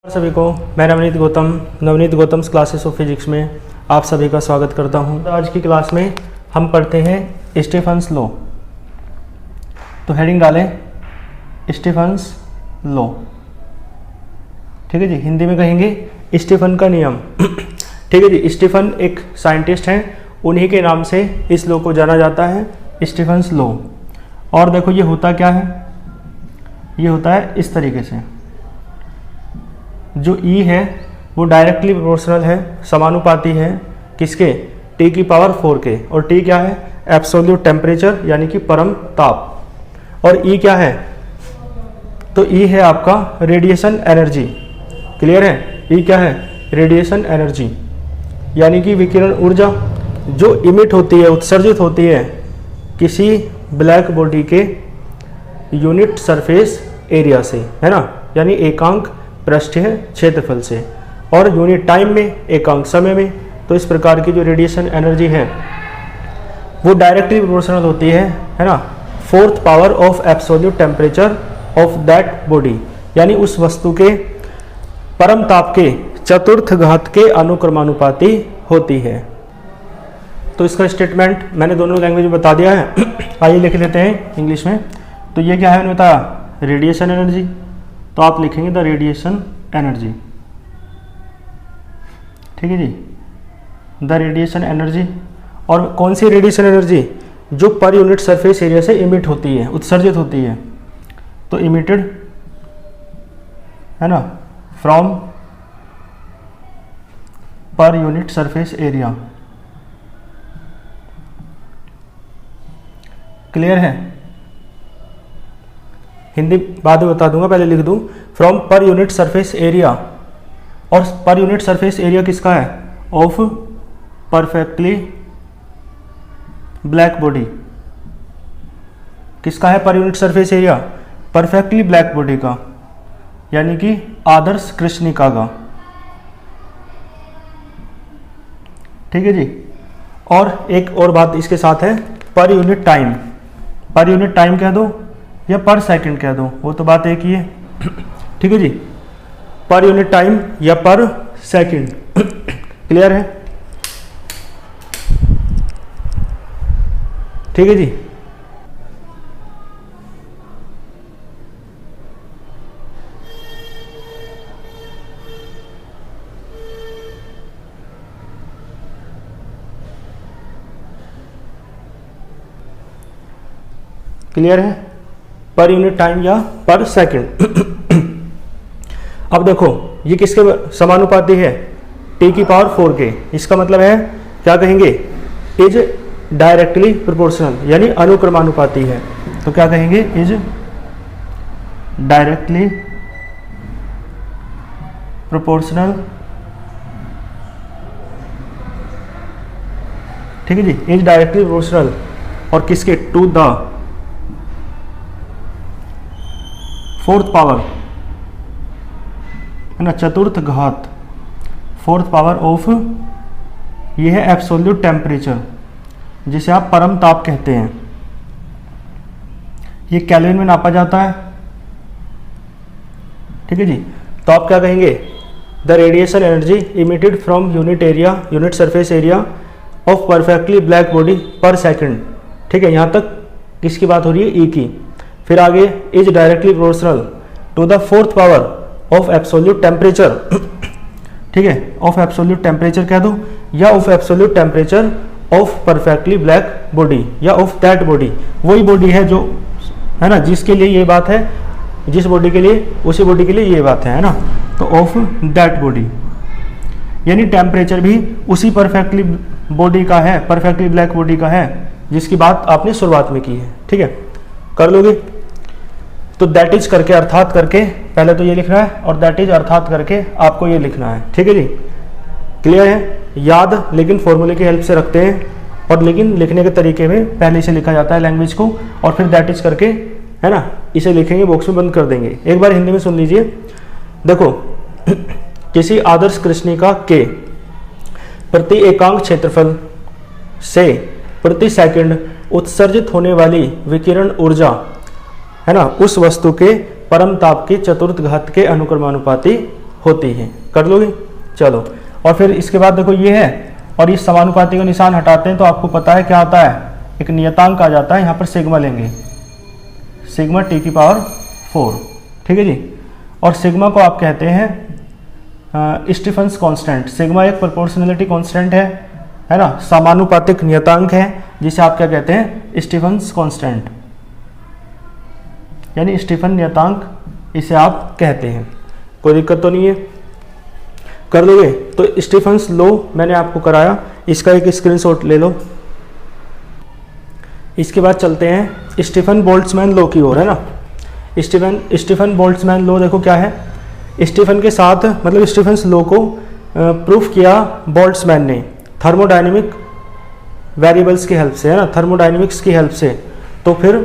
सभी को मैं Navneet Gautam classes of physics में आप सभी का स्वागत करता हूं। आज की क्लास में हम पढ़ते हैं स्टीफन्स लॉ। तो हेडिंग डालें स्टीफन्स लॉ। ठीक है जी, हिंदी में कहेंगे स्टीफन का नियम। ठीक है जी, स्टीफन एक साइंटिस्ट हैं, उन्हीं के नाम से इस लॉ को जाना जाता है स्टीफन्स लॉ। और देखो ये होता क्या है, ये होता है इस तरीके से। जो E है वो डायरेक्टली प्रोपोर्शनल है, समानुपाती है किसके, T की पावर 4 के। और T क्या है, एब्सोल्यूट टेम्परेचर यानी कि परम ताप। और E क्या है, तो E है आपका रेडिएशन एनर्जी। क्लियर है, E क्या है, रेडिएशन एनर्जी यानी कि विकिरण ऊर्जा जो इमिट होती है, उत्सर्जित होती है किसी ब्लैक बॉडी के यूनिट सरफेस एरिया से, है ना, यानी एकांक पृष्ठीय क्षेत्रफल से, और यूनिट टाइम में, एकांक समय में। तो इस प्रकार की जो रेडिएशन एनर्जी है वो डायरेक्टली प्रोपोर्शनल होती है ना, 4th power of absolute temperature of that body, यानी उस वस्तु के परम ताप के चतुर्थ घात के अनुक्रमानुपाती होती है। तो इसका स्टेटमेंट मैंने दोनों लैंग्वेज में बता दिया है। आइए लिख लेते हैं इंग्लिश में। तो ये क्या है, मैंने बताया रेडिएशन एनर्जी, तो आप लिखेंगे द रेडिएशन एनर्जी। ठीक है जी, द रेडिएशन एनर्जी। और कौन सी रेडिएशन एनर्जी, जो पर यूनिट सरफेस एरिया से इमिट होती है, उत्सर्जित होती है। तो इमिटेड है ना, from per unit surface area. Clear है, हिंदी बाद में बता दूंगा, पहले लिख दूं from per unit surface area. और पर यूनिट सरफेस एरिया किसका है, ऑफ परफेक्टली ब्लैक बॉडी। किसका है per unit surface area, perfectly black body का, यानी कि आदर्श कृष्णिका का। ठीक है जी। और एक और बात इसके साथ है, per unit time. Per unit time कह दो या पर सेकंड कह दो, वो तो बात एक ही है। ठीक है जी, पर यूनिट टाइम या पर सेकंड। क्लियर है, ठीक है जी। क्लियर है, पर यूनिट टाइम या पर सेकंड। अब देखो ये किसके समानुपाती है, T की पावर 4 के। इसका मतलब है क्या कहेंगे, इज डायरेक्टली प्रोपोर्शनल यानी अनुक्रमानुपाती है। तो क्या कहेंगे, इज डायरेक्टली प्रोपोर्शनल। ठीक है जी, इज डायरेक्टली प्रोपोर्शनल और किसके, टू द 4th पावर, है ना, चतुर्थ घात, 4th पावर ऑफ, ये है एब्सोल्यूट टेम्परेचर जिसे आप परम ताप कहते हैं। ये केल्विन में नापा जाता है। ठीक है जी। तो आप क्या कहेंगे, the radiation energy emitted from unit area, unit surface area of perfectly black body पर सेकंड। ठीक है, यहां तक किसकी बात हो रही है, E की। फिर आगे is directly proportional to the 4th power of absolute temperature. ठीक है, ऑफ एब्सोल्यूट टेम्परेचर कह दो, या of absolute temperature of perfectly black body, या ऑफ दैट बॉडी। वही बॉडी है जो, है ना, जिसके लिए ये बात है, जिस बॉडी के लिए, उसी बॉडी के लिए ये बात है ना। तो ऑफ दैट बॉडी, यानी टेम्परेचर भी उसी परफेक्टली बॉडी का है, परफेक्टली ब्लैक बॉडी का है जिसकी बात आपने शुरुआत में की है। ठीक है, कर लोगे। तो दैट इज करके, अर्थात करके, पहले तो ये लिखना है, और दैट इज अर्थात करके आपको ये लिखना है। ठीक है जी, क्लियर है। याद लेकिन फॉर्मूले की हेल्प से रखते हैं, और लेकिन लिखने के तरीके में पहले से लिखा जाता है लैंग्वेज को, और फिर दैट इज करके, है ना, इसे लिखेंगे, बॉक्स में बंद कर देंगे। एक बार हिंदी में सुन लीजिए। देखो, किसी आदर्श कृष्णिका के प्रति एकांक क्षेत्रफल से प्रति सेकंड उत्सर्जित होने वाली विकिरण ऊर्जा, है ना, उस वस्तु के परम ताप की चतुर्थ घात के अनुक्रमानुपाती होती है। कर लोगे? चलो, और फिर इसके बाद देखो ये है, और इस समानुपाती का निशान हटाते हैं तो आपको पता है क्या आता है, एक नियतांक आ जाता है, यहाँ पर सिग्मा लेंगे, सिग्मा टी की पावर 4, ठीक है जी। और सिग्मा को आप कहते हैं स्टीफन्स कांस्टेंट। सिग्मा एक प्रोपोर्शनलिटी कांस्टेंट है ना, समानुपातिक नियतांक है, जिसे आप क्या कहते हैं, स्टीफन्स कांस्टेंट, यानी स्टीफन नियतांक इसे आप कहते हैं। कोई दिक्कत तो नहीं है? कर लोगे? तो स्टीफन्स लॉ मैंने आपको कराया, इसका एक स्क्रीनशॉट ले लो। इसके बाद चलते हैं स्टीफन बोल्ट्जमैन लॉ की ओर, है ना। स्टीफन बोल्ट्जमैन लॉ देखो क्या है, स्टीफन के साथ मतलब स्टीफन्स लॉ को प्रूफ किया बोल्ट्जमैन ने थर्मोडायनेमिक वेरिएबल्स की हेल्प से, है ना, थर्मोडायनेमिक्स की हेल्प से। तो फिर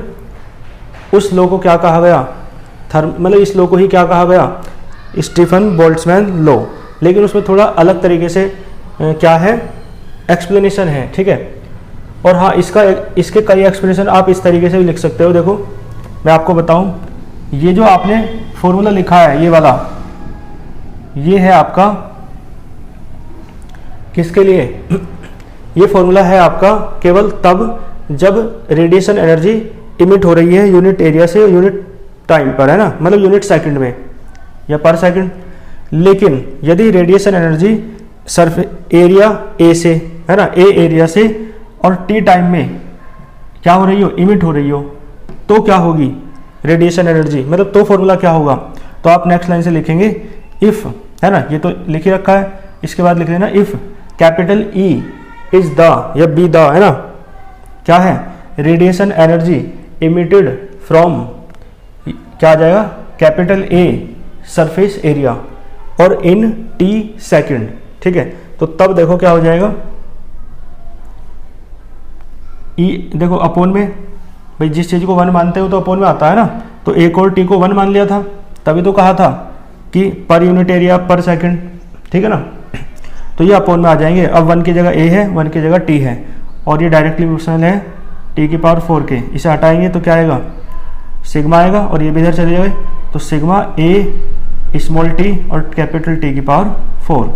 उस लॉ को क्या कहा गया, मतलब इस लॉ को ही क्या कहा गया, स्टीफन बोल्ट्जमैन लॉ। लेकिन उसमें थोड़ा अलग तरीके से क्या है, एक्सप्लेनेशन है, ठीक है। और हाँ, इसके कई एक्सप्लेनेशन आप इस तरीके से भी लिख सकते हो। देखो मैं आपको बताऊं, ये जो आपने फॉर्मूला लिखा है ये वाला, ये है आपका किसके लिए, ये फॉर्मूला है आपका केवल तब जब रेडिएशन एनर्जी इमिट हो रही है यूनिट एरिया से यूनिट टाइम पर, है ना, मतलब यूनिट सेकंड में या पर सेकंड। लेकिन यदि radiation energy surface area A से, है ना, ए एरिया से और टी टाइम में क्या हो रही हो, इमिट हो रही हो, तो क्या होगी रेडिएशन एनर्जी, मतलब तो फॉर्मूला क्या होगा। तो आप नेक्स्ट लाइन से लिखेंगे इफ, है ना, ये तो लिख ही रखा है, इसके बाद लिख लेना if capital E is the या बी द, है ना, क्या है, रेडिएशन एनर्जी इमिटेड फ्रॉम, क्या आ जाएगा, कैपिटल ए सरफेस एरिया और इन टी सेकंड, ठीक है। तो तब देखो क्या हो जाएगा, ई देखो अपोन में, भाई जिस चीज़ को 1 मानते हो तो अपोन में आता है ना, तो एक और टी को 1 मान लिया था, तभी तो कहा था कि पर यूनिट एरिया पर सेकंड, ठीक है ना। तो ये अपोन में आ जाएंगे। अब 1 की जगह ए है, 1 की जगह टी है, और ये डायरेक्टली प्रोपोर्शनल है टी की पावर 4 के। इसे हटाएंगे तो क्या आएगा, सिग्मा आएगा, और ये भी इधर चले जाए तो सिग्मा ए स्मॉल टी और कैपिटल टी की पावर 4।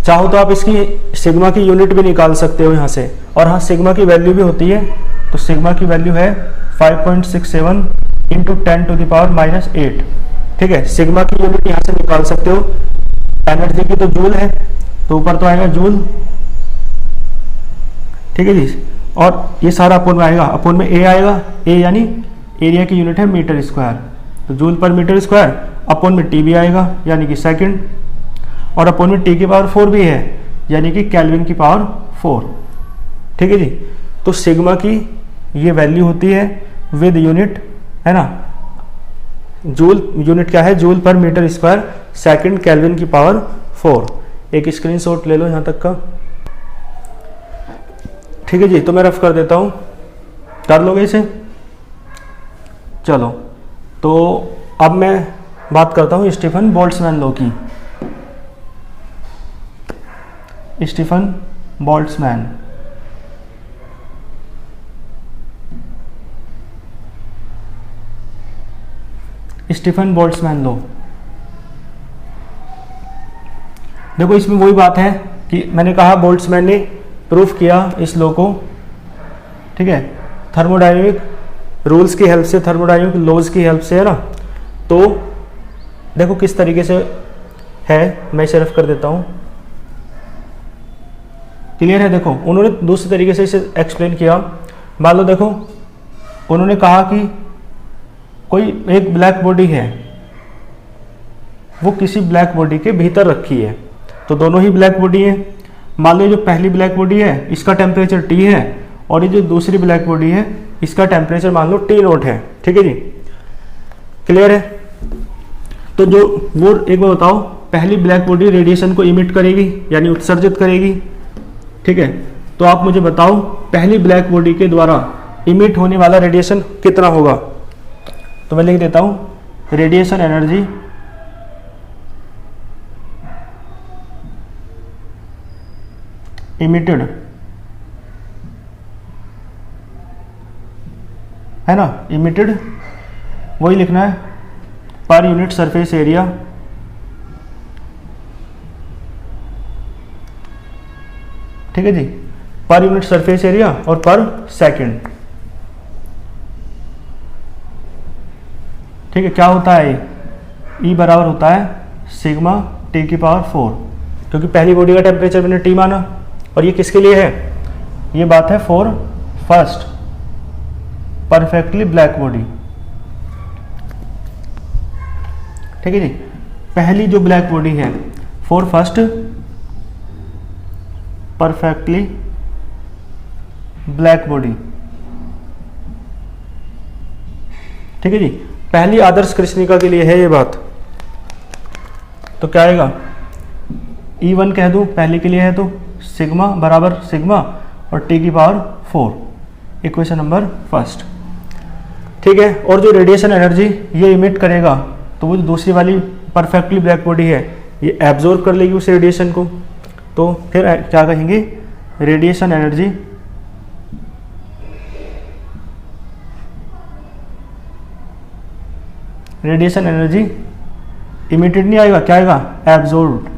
चाहो तो आप इसकी सिग्मा की यूनिट भी निकाल सकते हो यहाँ से, और हाँ सिग्मा की वैल्यू भी होती है, तो सिग्मा की वैल्यू है 5.67 इंटू 10 टू द पावर -8, ठीक है। सिग्मा की यूनिट यहाँ से निकाल सकते हो। एनर्जी की तो जूल है, तो ऊपर तो आएगा जूल, ठीक है जी। और ये सारा अपोन में आएगा, अपोन में ए आएगा, ए यानी एरिया की यूनिट है मीटर स्क्वायर, तो joule per metre square, upon में टी भी आएगा यानी कि सेकंड, और अपोन में टी की पावर 4 भी है यानी कि केल्विन की पावर 4, ठीक है जी। तो सिग्मा की ये वैल्यू होती है विद यूनिट, है ना, जूल यूनिट क्या है, joule per metre square second kelvin की पावर 4। एक स्क्रीनशॉट ले लो यहाँ तक का, ठीक है जी। तो मैं रफ कर देता हूँ, कर लोगे इसे। चलो, तो अब मैं बात करता हूँ स्टीफन बोल्ट्जमैन लॉ की। Stefan Boltzmann, Stefan Boltzmann law, देखो इसमें वही बात है कि मैंने कहा बोल्ट्जमैन ने प्रूफ किया इस लॉ को, ठीक है, थर्मोडायनेमिक रूल्स की हेल्प से, थर्मोडायनेमिक लॉज की हेल्प से, है ना। तो देखो किस तरीके से है, मैं इसे रफ कर देता हूँ, क्लियर है। देखो उन्होंने दूसरे तरीके से इसे एक्सप्लेन किया। मान लो देखो उन्होंने कहा कि कोई एक ब्लैक बॉडी है, वो किसी ब्लैक बॉडी के भीतर रखी है, तो दोनों ही ब्लैक बॉडी है। मान लो जो पहली ब्लैक बॉडी है इसका टेम्परेचर T है, और ये जो दूसरी ब्लैक बॉडी है इसका टेम्परेचर मान लो T0 है, ठीक है जी, क्लियर है। तो जो वो एक बार बताओ, पहली ब्लैक बॉडी रेडिएशन को इमिट करेगी यानी उत्सर्जित करेगी, ठीक है। तो आप मुझे बताओ पहली ब्लैक बॉडी के द्वारा इमिट होने वाला रेडिएशन कितना होगा। तो मैं लिख देता हूं रेडिएशन एनर्जी इमिटेड, है ना, इमिटेड वही लिखना है पर यूनिट सरफेस एरिया ठीक है जी, पर यूनिट सरफेस एरिया और पर सेकंड। ठीक है, क्या होता है E बराबर होता है सिग्मा T की पावर 4, क्योंकि पहली बॉडी का टेम्परेचर मैंने T माना, और ये किसके लिए है, ये बात है for first perfectly black body. ठीक है जी, पहली जो ब्लैक बॉडी है for first perfectly black body. ठीक है जी, पहली आदर्श कृष्णिका के लिए है ये बात। तो क्या आएगा, E1 कह दूं पहले के लिए है तो सिग्मा बराबर सिग्मा और T की पावर 4, इक्वेशन नंबर फर्स्ट। ठीक है, और जो रेडिएशन एनर्जी ये इमिट करेगा तो वो जो दूसरी वाली परफेक्टली ब्लैक बॉडी है ये एब्जॉर्ब कर लेगी उस रेडिएशन को। तो फिर क्या कहेंगे, रेडिएशन एनर्जी इमिटेड नहीं आएगा, क्या आएगा, एब्जॉर्ब्ड,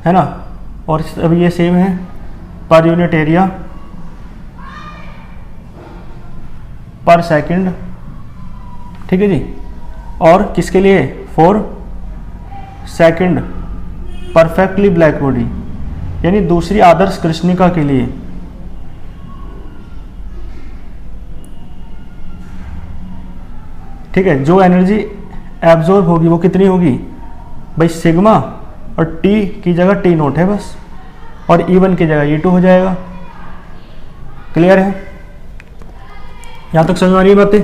है ना। और अब ये सेम है पर यूनिट एरिया पर सेकंड। ठीक है जी, और किसके लिए, for second perfectly black body, यानी दूसरी आदर्श कृष्णिका के लिए। ठीक है, जो एनर्जी एब्जॉर्ब होगी वो कितनी होगी भाई, सिग्मा, और T की जगह T नोट है बस, और E1 की जगह E2 हो जाएगा। क्लियर है, यहां तक समझ आ रही है बातें।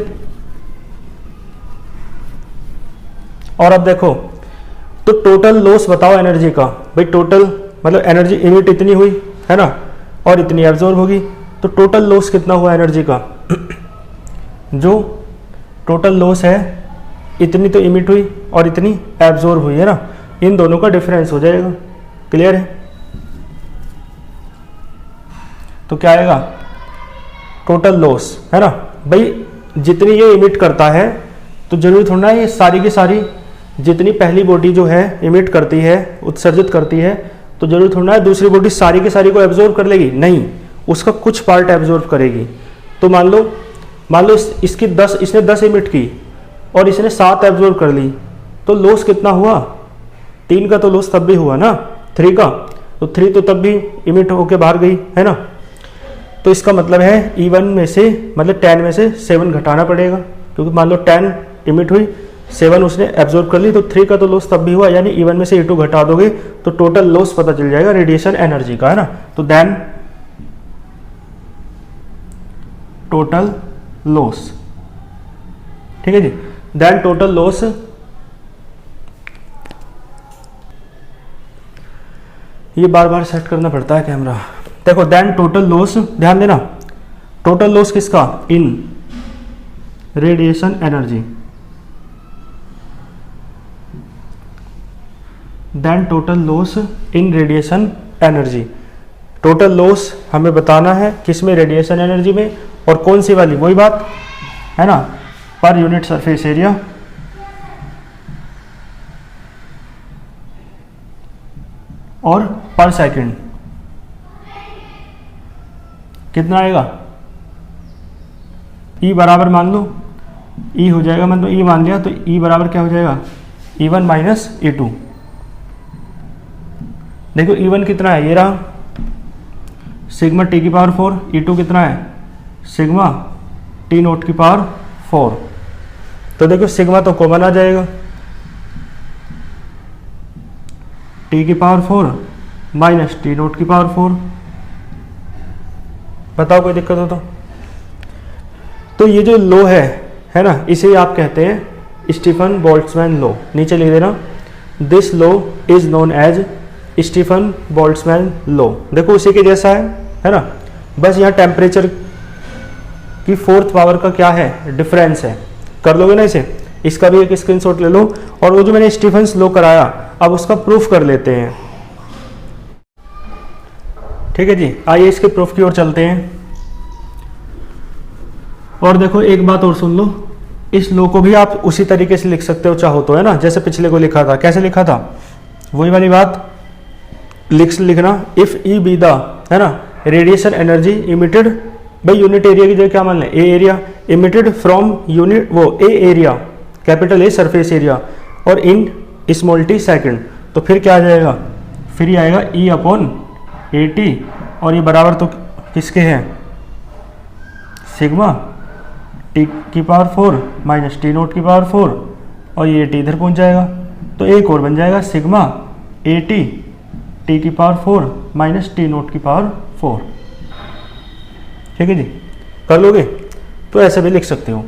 और अब देखो, तो टोटल लॉस बताओ एनर्जी का, भाई टोटल मतलब एनर्जी इमिट इतनी हुई है ना, और इतनी एब्जॉर्ब होगी, तो टोटल लॉस कितना हुआ एनर्जी का जो टोटल लॉस है इतनी तो इमिट हुई और इतनी एब्जॉर्ब हुई है ना, इन दोनों का डिफरेंस हो जाएगा। क्लियर है, तो क्या आएगा, टोटल लॉस, है ना। भाई जितनी ये इमिट करता है तो जरूरी थोड़ा ये सारी की सारी जितनी पहली बॉडी जो है इमिट करती है, उत्सर्जित करती है, तो जरूरी थोड़ा है दूसरी बॉडी सारी की सारी को एब्जॉर्ब कर लेगी, नहीं, उसका कुछ पार्ट एब्जॉर्ब करेगी। तो मान लो इसकी 10, इसने 10 इमिट की और इसने 7 एब्जॉर्ब कर ली, तो लॉस कितना हुआ, 3 का तो लॉस तब भी हुआ ना, 3 का, तो 3 तो तब भी इमिट होके बाहर गई, है ना। तो इसका मतलब है E1 में से, मतलब 10 में से 7 घटाना पड़ेगा, क्योंकि मान लो 10 इमिट हुई, 7 उसने एब्जॉर्ब कर ली, तो 3 का तो लॉस तब भी हुआ, यानी E1 में से E2 घटा दोगे तो टोटल लॉस पता चल जाएगा रेडिएशन एनर्जी का, है ना। तो देन टोटल लॉस, ठीक है जी, देन टोटल लॉस, ये बार बार सेट करना पड़ता है कैमरा। देखो देन टोटल लॉस, ध्यान देना, टोटल लॉस किसका, in radiation energy, then total loss in radiation energy. Total loss हमें बताना है किस में, रेडिएशन एनर्जी में, और कौन सी वाली, वही बात है ना, पर यूनिट सरफेस एरिया और पर सेकंड। कितना आएगा, E बराबर मान लो, E हो जाएगा, मतलब E मान लिया तो E बराबर क्या हो जाएगा, E1 माइनस E2। देखो E1 कितना है, ये रहा सिग्मा T की पावर 4, E2 कितना है, सिग्मा T नोट की पावर 4। तो देखो सिग्मा तो कॉमन आ जाएगा, T की पावर 4 माइनस T नोट की पावर 4। बताओ कोई दिक्कत हो तो ये जो लो है ना, इसे आप कहते हैं स्टीफन बोल्ट्जमैन लो। नीचे लिख देना, this law is known as Stefan Boltzmann law. देखो उसी के जैसा है ना, बस यहाँ टेम्परेचर की 4th पावर का क्या है, डिफरेंस है। कर लोगे ना इसे, इसका भी एक स्क्रीनशॉट ले लो, और वो जो मैंने स्टीफन्स लो कराया अब उसका प्रूफ कर लेते हैं। ठीक है जी, आइए इसके प्रूफ की ओर चलते हैं। और देखो एक बात और सुन लो, इस लो को भी आप उसी तरीके से लिख सकते हो चाहो तो, है ना, जैसे पिछले को लिखा था। कैसे लिखा था, वही वाली बात, लिखना इफ ई बी द, है ना, रेडिएशन एनर्जी इमिटेड भाई यूनिट एरिया की जगह क्या मान लें, A area, emitted from unit वो A area, capital A surface area, और इन स्मॉल टी सेकंड, तो फिर क्या आ जाएगा, फिर ये आएगा ई अपॉन ए टी, और ये बराबर तो किसके हैं, सिग्मा टी की पावर 4 माइनस टी नोट की पावर 4, और ये टी इधर पहुंच जाएगा, तो एक और बन जाएगा सिग्मा ए टी की पावर 4 माइनस टी नोट की पावर 4। ठीक है जी, कर लोगे, तो ऐसे भी लिख सकते हो।